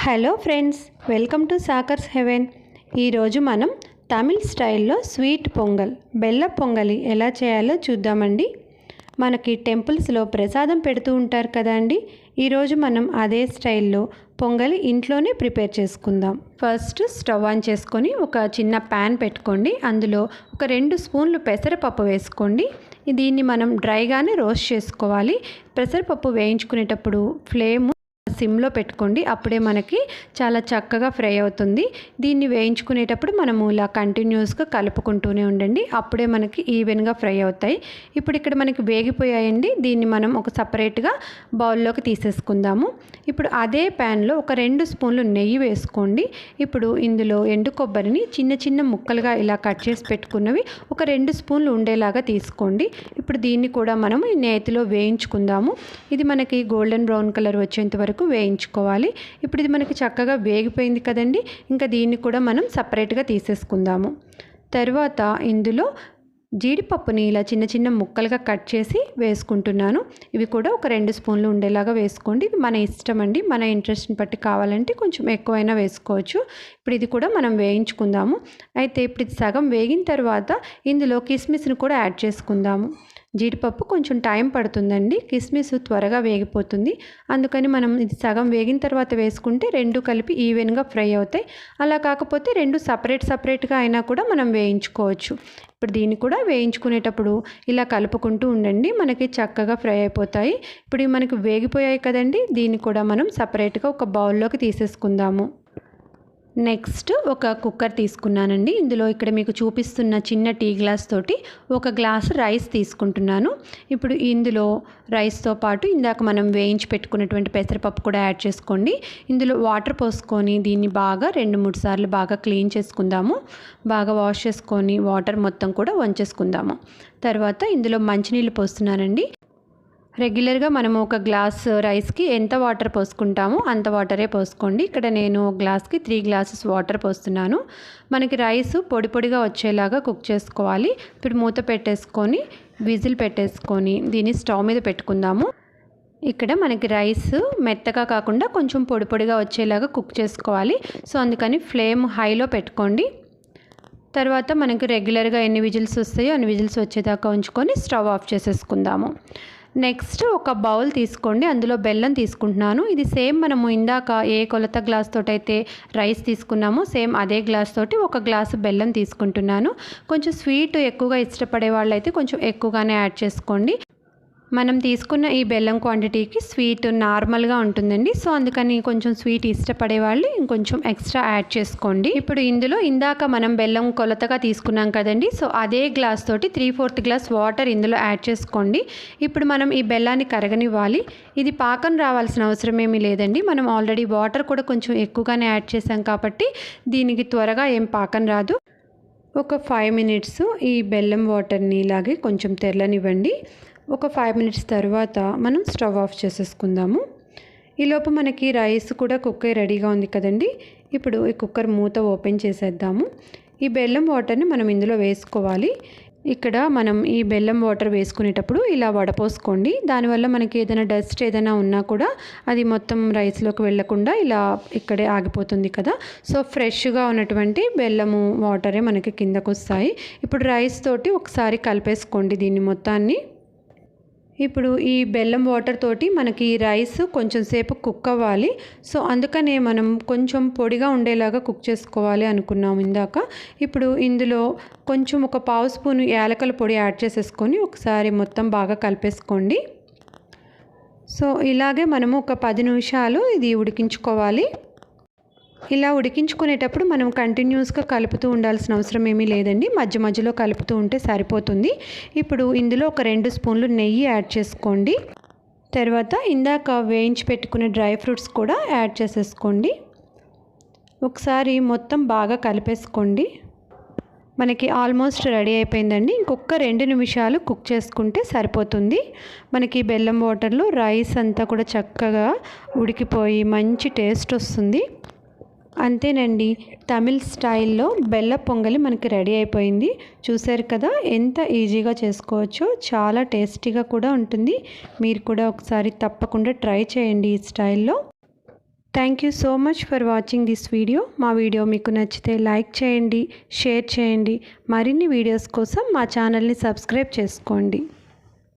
Hello friends, welcome to soccer's heaven. ఈరోజు మనం తమిళ్ స్టైల్లో స్వీట్ పొంగల్ బెల్లం పొంగలి ఎలా చేయాలో చూద్దామండి. మనకి టెంపుల్స్లో ప్రసాదం పెడుతూ ఉంటారు కదా అండి. ఈరోజు మనం అదే స్టైల్లో పొంగలి ఇంట్లోనే ప్రిపేర్ చేసుకుందాం. ఫస్ట్ స్టవ్ ఆన్ చేసుకొని ఒక చిన్న ప్యాన్ పెట్టుకోండి. అందులో ఒక 2 స్పూన్లు పెసరపప్పు వేసుకోండి. దీన్ని మనం డ్రైగానే రోస్ట్ చేసుకోవాలి. పెసరపప్పు వేయించుకునేటప్పుడు ఫ్లేమ్ సిమ్లో పెట్టుకోండి. అప్పుడే మనకి చాలా చక్కగా ఫ్రై అవుతుంది. దీన్ని వేయించుకునేటప్పుడు మనము ఇలా కంటిన్యూస్గా కలుపుకుంటూనే ఉండండి. అప్పుడే మనకి ఈవెన్గా ఫ్రై అవుతాయి. ఇప్పుడు ఇక్కడ మనకి వేగిపోయాయండి. దీన్ని మనం ఒక సపరేట్గా బౌల్లోకి తీసేసుకుందాము. ఇప్పుడు అదే ప్యాన్లో ఒక 2 స్పూన్లు నెయ్యి వేసుకోండి. ఇప్పుడు ఇందులో ఎండు కొబ్బరిని చిన్న చిన్న ముక్కలుగా ఇలా కట్ చేసి పెట్టుకున్నవి ఒక 2 స్పూన్లు ఉండేలాగా తీసుకోండి. ఇప్పుడు దీన్ని కూడా మనం ఈ నేతిలో వేయించుకుందాము. ఇది మనకి గోల్డెన్ బ్రౌన్ కలర్ వచ్చేంత వరకు వేయించుకోవాలి. ఇప్పుడు ఇది మనకి చక్కగా వేగిపోయింది కదండి. ఇంకా దీన్ని కూడా మనం సపరేట్గా తీసేసుకుందాము. తర్వాత ఇందులో జీడిపప్పుని ఇలా చిన్న చిన్న ముక్కలుగా కట్ చేసి వేసుకుంటున్నాను. ఇవి కూడా ఒక 2 స్పూన్లు ఉండేలాగా వేసుకోండి. ఇది మన ఇష్టం అండి. మన ఇంట్రెస్ట్ని బట్టి కావాలంటే కొంచెం ఎక్కువైనా వేసుకోవచ్చు. ఇప్పుడు ఇది కూడా మనం వేయించుకుందాము. అయితే ఇప్పుడు ఇది సగం వేగిన తర్వాత ఇందులో కిస్మిస్ని కూడా యాడ్ చేసుకుందాము. జీడిపప్పు కొంచెం టైం పడుతుందండి. కిస్మిస్ త్వరగా వేగిపోతుంది. అందుకని మనం ఇది సగం వేగిన తర్వాత వేసుకుంటే 2 కలిపి ఈవెన్గా ఫ్రై అవుతాయి. అలా కాకపోతే 2 సపరేట్గా అయినా కూడా మనం వేయించుకోవచ్చు. ఇప్పుడు దీన్ని కూడా వేయించుకునేటప్పుడు ఇలా కలుపుకుంటూ ఉండండి. మనకి చక్కగా ఫ్రై అయిపోతాయి. ఇప్పుడు మనకి వేగిపోయాయి కదండి. దీన్ని కూడా మనం సపరేట్గా ఒక బౌల్లోకి తీసేసుకుందాము. నెక్స్ట్ ఒక కుక్కర్ తీసుకున్నానండి. ఇందులో ఇక్కడ మీకు చూపిస్తున్న చిన్న టీ గ్లాస్ తోటి 1 గ్లాసు రైస్ తీసుకుంటున్నాను. ఇప్పుడు ఇందులో రైస్తో పాటు ఇందాక మనం వేయించి పెట్టుకున్నటువంటి పెసరపప్పు కూడా యాడ్ చేసుకోండి. ఇందులో వాటర్ పోసుకొని దీన్ని బాగా 2-3 సార్లు బాగా క్లీన్ చేసుకుందాము. బాగా వాష్ చేసుకొని వాటర్ మొత్తం కూడా వంచేసుకుందాము. తర్వాత ఇందులో మంచినీళ్ళు పోస్తున్నానండి. రెగ్యులర్గా మనము ఒక గ్లాస్ రైస్కి ఎంత వాటర్ పోసుకుంటామో అంత వాటరే పోసుకోండి. ఇక్కడ నేను గ్లాస్కి 3 గ్లాసెస్ వాటర్ పోస్తున్నాను. మనకి రైస్ పొడి పొడిగా వచ్చేలాగా కుక్ చేసుకోవాలి. ఇప్పుడు మూత పెట్టేసుకొని విజిల్ పెట్టేసుకొని దీన్ని స్టవ్ మీద పెట్టుకుందాము. ఇక్కడ మనకి రైస్ మెత్తగా కాకుండా కొంచెం పొడి పొడిగా వచ్చేలాగా కుక్ చేసుకోవాలి. సో అందుకని ఫ్లేమ్ హైలో పెట్టుకోండి. తర్వాత మనకి రెగ్యులర్గా ఎన్ని విజిల్స్ వస్తాయో అన్ని విజిల్స్ వచ్చేదాకా ఉంచుకొని స్టవ్ ఆఫ్ చేసేసుకుందాము. నెక్స్ట్ ఒక బౌల్ తీసుకోండి. అందులో బెల్లం తీసుకుంటున్నాను. ఇది సేమ్ మనము ఇందాక ఏ కొలత గ్లాస్ తోటి అయితే రైస్ తీసుకున్నామో సేమ్ అదే గ్లాస్ తోటి 1 గ్లాసు బెల్లం తీసుకుంటున్నాను. కొంచెం స్వీట్ ఎక్కువగా ఇష్టపడే వాళ్ళైతే కొంచెం ఎక్కువగానే యాడ్ చేసుకోండి. మనం తీసుకున్న ఈ బెల్లం క్వాంటిటీకి స్వీట్ నార్మల్గా ఉంటుందండి. సో అందుకని కొంచెం స్వీట్ ఇష్టపడే వాళ్ళు ఇంకొంచెం ఎక్స్ట్రా యాడ్ చేసుకోండి. ఇప్పుడు ఇందులో ఇందాక మనం బెల్లం కొలతగా తీసుకున్నాం కదండి. సో అదే గ్లాస్ తోటి 3/4 గ్లాస్ వాటర్ ఇందులో యాడ్ చేసుకోండి. ఇప్పుడు మనం ఈ బెల్లాన్ని కరగనివ్వాలి. ఇది పాకం రావాల్సిన అవసరం ఏమీ లేదండి. మనం ఆల్రెడీ వాటర్ కూడా కొంచెం ఎక్కువగానే యాడ్ చేసాం కాబట్టి దీనికి త్వరగా ఏం పాకం రాదు. ఒక 5 మినిట్స్ ఈ బెల్లం వాటర్ని ఇలాగే కొంచెం తెరలనివ్వండి. ఒక 5 మినిట్స్ తర్వాత మనం స్టవ్ ఆఫ్ చేసేసుకుందాము. ఈలోపు మనకి రైస్ కూడా కుక్ అయ్యి రెడీగా ఉంది కదండి. ఇప్పుడు ఈ కుక్కర్ మూత ఓపెన్ చేసేద్దాము. ఈ బెల్లం వాటర్ని మనం ఇందులో వేసుకోవాలి. ఇక్కడ మనం ఈ బెల్లం వాటర్ వేసుకునేటప్పుడు ఇలా వడపోసుకోండి. దానివల్ల మనకి ఏదైనా డస్ట్ ఏదైనా ఉన్నా కూడా అది మొత్తం రైస్లోకి వెళ్ళకుండా ఇలా ఇక్కడే ఆగిపోతుంది కదా. సో ఫ్రెష్గా ఉన్నటువంటి బెల్లము వాటరే మనకి కిందకు వస్తాయి. ఇప్పుడు రైస్ తోటి ఒకసారి కలిపేసుకోండి దీన్ని మొత్తాన్ని. ఇప్పుడు ఈ బెల్లం వాటర్ తోటి మనకి రైస్ కొంచెం సేపు కుక్ అవ్వాలి. సో అందుకనే మనం కొంచెం పొడిగా ఉండేలాగా కుక్ చేసుకోవాలి అనుకున్నాం ఇందాక. ఇప్పుడు ఇందులో కొంచెం ఒక 1/2 స్పూను యాలకుల పొడి యాడ్ చేసేసుకొని ఒకసారి మొత్తం బాగా కలిపేసుకోండి. సో ఇలాగే మనము ఒక 10 నిమిషాలు ఇది ఉడికించుకోవాలి. ఇలా ఉడికించుకునేటప్పుడు మనం కంటిన్యూస్గా కలుపుతూ ఉండాల్సిన అవసరం ఏమీ లేదండి. మధ్య మధ్యలో కలుపుతూ ఉంటే సరిపోతుంది. ఇప్పుడు ఇందులో ఒక 2 స్పూన్లు నెయ్యి యాడ్ చేసుకోండి. తర్వాత ఇందాక వేయించి పెట్టుకునే డ్రై ఫ్రూట్స్ కూడా యాడ్ చేసేసుకోండి. ఒకసారి మొత్తం బాగా కలిపేసుకోండి. మనకి ఆల్మోస్ట్ రెడీ అయిపోయిందండి. ఇంకొక 2 నిమిషాలు కుక్ చేసుకుంటే సరిపోతుంది. మనకి బెల్లం వాటర్లో రైస్ అంతా కూడా చక్కగా ఉడికిపోయి మంచి టేస్ట్ వస్తుంది. అంతేనండి, తమిళ్ స్టైల్లో బెల్లం పొంగలి మనకి రెడీ అయిపోయింది. చూసారు కదా ఎంత ఈజీగా చేసుకోవచ్చో. చాలా టేస్టీగా కూడా ఉంటుంది. మీరు కూడా ఒకసారి తప్పకుండా ట్రై చేయండి ఈ స్టైల్లో. Thank you so much for watching this video. మా వీడియో మీకు నచ్చితే లైక్ చేయండి, షేర్ చేయండి. మరిన్ని వీడియోస్ కోసం మా ఛానల్ని సబ్స్క్రైబ్ చేసుకోండి.